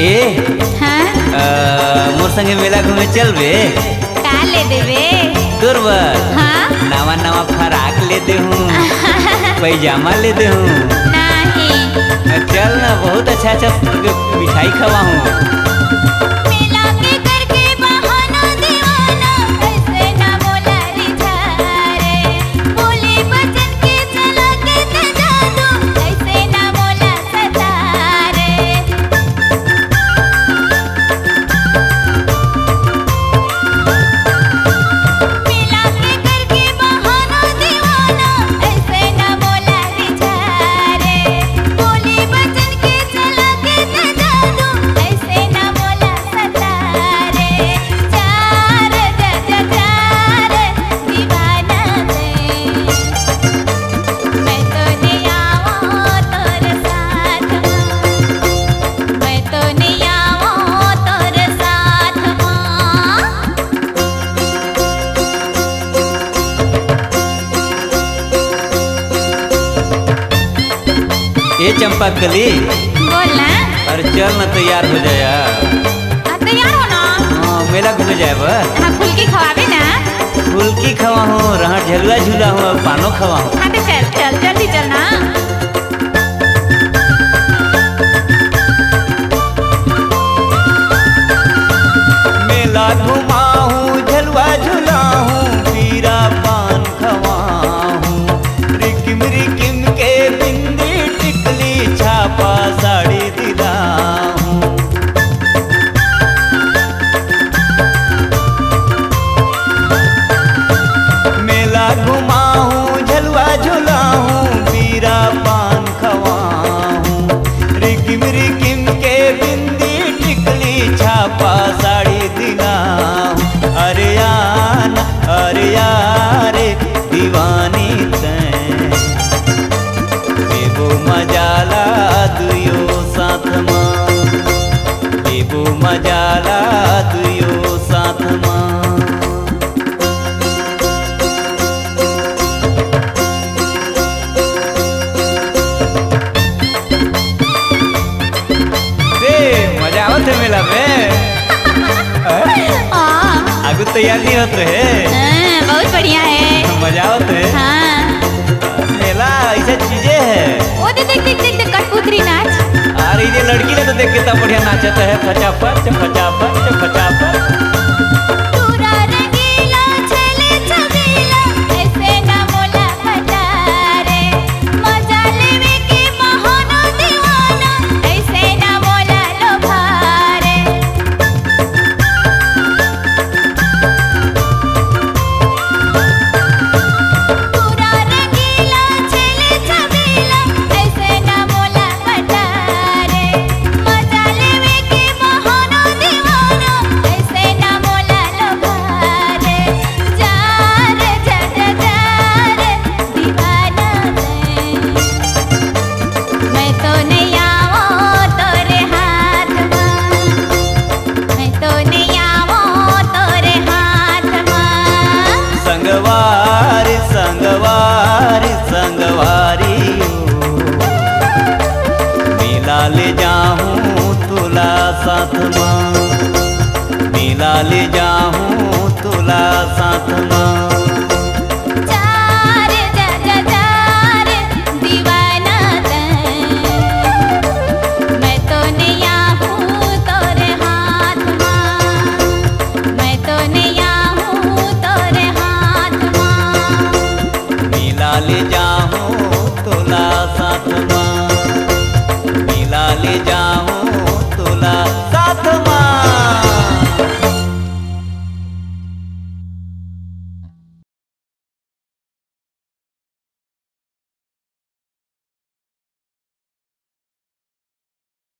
ए हाँ मोर संगे मेला घूमे चल बे। का ले देवे तोर बर हाँ नवा नवा फराक ले दे हूँ पैजामा ले दे हूँ। नहीं चल ना बहुत अच्छा अच्छा मिठाई खवा हूँ। मिला के करके बहाना दीवाना ऐसे ना बोला रिझारे बोले बचन के चला के ते जादू ऐसे ना बोला सतारे मिला के करके बहाना दीवाना ऐसे ना बोला रिझारे बोले बचन के चला के ते जादू ऐसे ना बोला सतारे चार जजा चार दीवाना दे मैं तो नहीं आऊं तोर साथ मैं तो नहीं आऊं तोर साथ ए चंपा कली बोलना अरे चल ना तैयार हो जाया। तैयार हो ना हाँ मेला घूमे जाए बा। हाँ फुल्की खवाबे ना फुल्की खवा हूँ रहा झलुआ झूला हूँ और पानो खवा हूँ। हाँ तो चल चल जल्दी चल ना मेला घुमा हूँ झलुआ झूला हूँ पीरा पान खवा हूँ रिकिम रिकिम के बिंदी टिकली छापा साड़ी दिला हूँ। मेला घुमा हूँ झलुआ झूला हूँ पीरा पान खवा हूँ रिकिम रिकिम के बिंदी टिकली छापा साड़ी दिला हूँ। अरे यारे दीवानी तैं एगो मजाला दुयो साथ माँ एगो मजाला दुयो साथ माँ। मजा आवत है मेला में। आगू तैयार नहीं होत रहे बहुत बढ़िया है मजा आवत है। हाँ मेला ऐसा चीजें है। वो देख देख देख देख कठपुतली नाच अरे ये लड़की ने तो देख कितना बढ़िया नाचत है फटाफट फटाफट फटाफट।